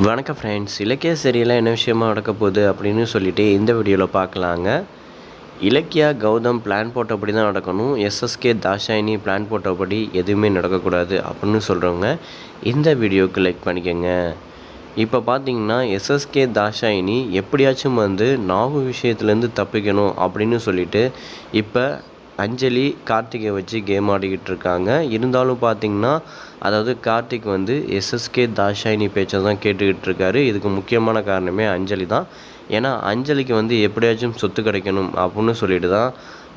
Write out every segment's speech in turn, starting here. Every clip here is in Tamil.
வணக்கம் ஃப்ரெண்ட்ஸ். இலக்கிய சீரியலில் என்ன விஷயமா நடக்க போகுது அப்படின்னு சொல்லிட்டு இந்த வீடியோவில் பார்க்கலாங்க. இலக்கியா கௌதம் பிளான் போட்டபடி தான் நடக்கணும். எஸ்எஸ்கே தாஷாயினி பிளான் போட்டபடி எதுவுமே நடக்கக்கூடாது அப்படின்னு சொல்கிறவங்க இந்த வீடியோவுக்கு லைக் பண்ணிக்கோங்க. இப்போ பார்த்தீங்கன்னா எஸ்எஸ்கே தாஷாயினி எப்படியாச்சும் நாகு விஷயத்துலேருந்து தப்பிக்கணும் அப்படின்னு சொல்லிட்டு இப்போ அஞ்சலி கார்த்திகை வச்சு கேம் ஆடிக்கிட்டு இருக்காங்க. இருந்தாலும் பார்த்தீங்கன்னா அதாவது கார்த்திக் எஸ்எஸ்கே தாஷாயினி பேச்சை தான் கேட்டுக்கிட்டு இருக்காரு. இதுக்கு முக்கியமான காரணமே அஞ்சலி தான். ஏன்னா அஞ்சலிக்கு எப்படியாச்சும் சொத்து கிடைக்கணும் அப்படின்னு சொல்லிட்டு தான்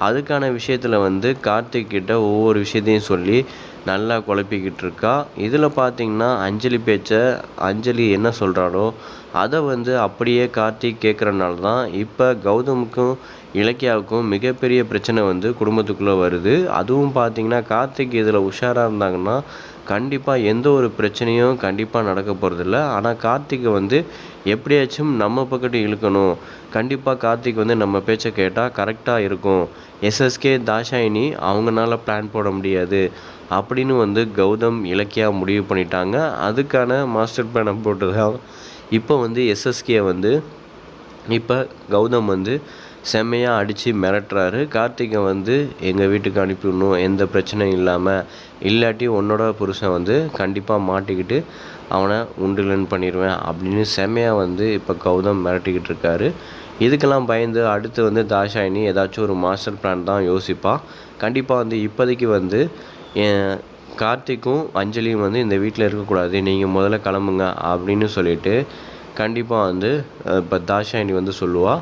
அதுக்கான விஷயத்தில் கார்த்திக் கிட்ட ஒவ்வொரு விஷயத்தையும் சொல்லி நல்லா குழப்பிக்கிட்டு இருக்கா. இதில் பார்த்தீங்கன்னா அஞ்சலி பேச்சை அஞ்சலி என்ன சொல்கிறாரோ அதை அப்படியே கார்த்திக் கேட்குறனால தான் இப்போ கௌதமுக்கும் இலக்கியாவுக்கும் மிகப்பெரிய பிரச்சனை குடும்பத்துக்குள்ளே வருது. அதுவும் பார்த்தீங்கன்னா கார்த்திக் இதில் உஷாராக இருந்தாங்கன்னா கண்டிப்பாக எந்த ஒரு பிரச்சனையும் கண்டிப்பாக நடக்க போகிறதில்ல. ஆனால் கார்த்திகை எப்படியாச்சும் நம்ம பக்கத்து இழுக்கணும். கண்டிப்பாக கார்த்திக் நம்ம பேச்சை கேட்டால் கரெக்டாக இருக்கும். எஸ்எஸ்கே தாஷாயினி அவங்களால பிளான் போட முடியாது அப்படின்னு கௌதம் இலக்கியா முடிவு பண்ணிட்டாங்க. அதுக்கான மாஸ்டர் பிளானை போட்டு தான் இப்போ எஸ்எஸ்கே இப்போ கௌதம் செம்மையாக அடித்து மிரட்டுறாரு. கார்த்திகை எங்கள் வீட்டுக்கு அனுப்பிவிடணும், எந்த பிரச்சனையும் இல்லாமல், இல்லாட்டி உன்னோட புருஷன் கண்டிப்பாக மாட்டிக்கிட்டு அவனை உண்டுலன்னு பண்ணிடுவேன் அப்படின்னு செம்மையாக இப்போ கௌதம் மிரட்டிக்கிட்டு இருக்காரு. இதுக்கெல்லாம் பயந்து அடுத்து தாஷாயினி ஏதாச்சும் ஒரு மாஸ்டர் பிளான் தான் யோசிப்பாள். கண்டிப்பாக இப்போதைக்கு கார்த்திக்கும் அஞ்சலியும் இந்த வீட்டில் இருக்கக்கூடாது, நீங்கள் முதல்ல கிளம்புங்க அப்படின்னு சொல்லிட்டு கண்டிப்பாக இப்போ தாஷாயினி சொல்லுவாள்.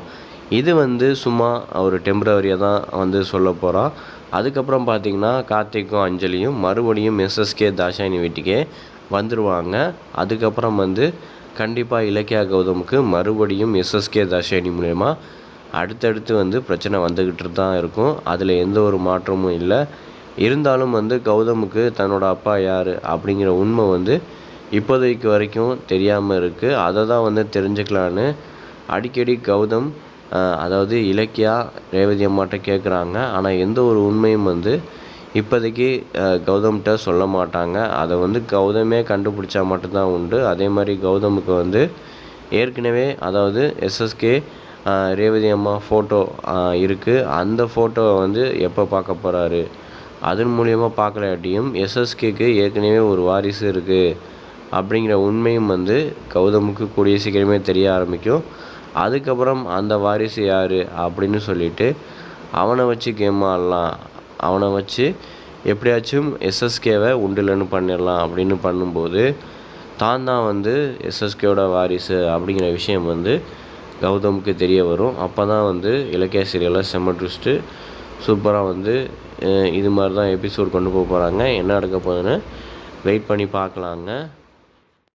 இது சும்மா ஒரு டெம்பரவரியாக தான் சொல்ல போகிறான். அதுக்கப்புறம் பார்த்திங்கன்னா கார்த்திக்கும் அஞ்சலியும் மறுபடியும் எஸ்எஸ்கே தாஷாயினி வீட்டுக்கே வந்துடுவாங்க. அதுக்கப்புறம் கண்டிப்பாக இலக்கியா கௌதமுக்கு மறுபடியும் எஸ்எஸ்கே தாஷாயினி மூலயமா அடுத்தடுத்து பிரச்சனை வந்துக்கிட்டு தான் இருக்கும். அதில் எந்த ஒரு மாற்றமும் இல்லை. இருந்தாலும் கௌதமுக்கு தன்னோட அப்பா யார் அப்படிங்கிற உண்மை இப்போதைக்கு வரைக்கும் தெரியாமல் இருக்குது. அதை தான் தெரிஞ்சுக்கலான்னு அடிக்கடி கௌதம் அதாவது இலக்கியா ரேவதி அம்மாட்ட கேட்குறாங்க. ஆனால் எந்த ஒரு உண்மையும் இப்போதைக்கு கௌதம்கிட்ட சொல்ல மாட்டாங்க. அதை கௌதமே கண்டுபிடிச்சா மட்டும்தான் உண்டு. அதே மாதிரி கௌதமுக்கு ஏற்கனவே அதாவது எஸ்எஸ்கே ரேவதி அம்மா ஃபோட்டோ இருக்குது. அந்த ஃபோட்டோவை எப்போ பார்க்க போகிறாரு, அதன் மூலியமாக பார்க்கலாட்டியும் எஸ்எஸ்கேக்கு ஏற்கனவே ஒரு வாரிசு இருக்குது அப்படிங்கிற உண்மையும் கௌதமுக்கு கூடிய சீக்கிரமே தெரிய ஆரம்பிக்கும். அதுக்கப்புறம் அந்த வாரிசு யார் அப்படின்னு சொல்லிட்டு அவனை வச்சு கேம் ஆடலாம். அவனை வச்சு எப்படியாச்சும் எஸ்எஸ்கேவை உண்டுலன்னு பண்ணிடலாம். அப்படின்னு பண்ணும்போது தான் எஸ்எஸ்கேவோட வாரிசு அப்படிங்கிற விஷயம் கௌதமுக்கு தெரிய வரும். அப்போ தான் இலக்கிய சீரியலில் செம்ம ட்விஸ்ட்டு சூப்பராக இது மாதிரி தான் எபிசோட் கொண்டு போக போகிறாங்க. என்ன நடக்க போகுதுன்னு வெயிட் பண்ணி பார்க்கலாங்க.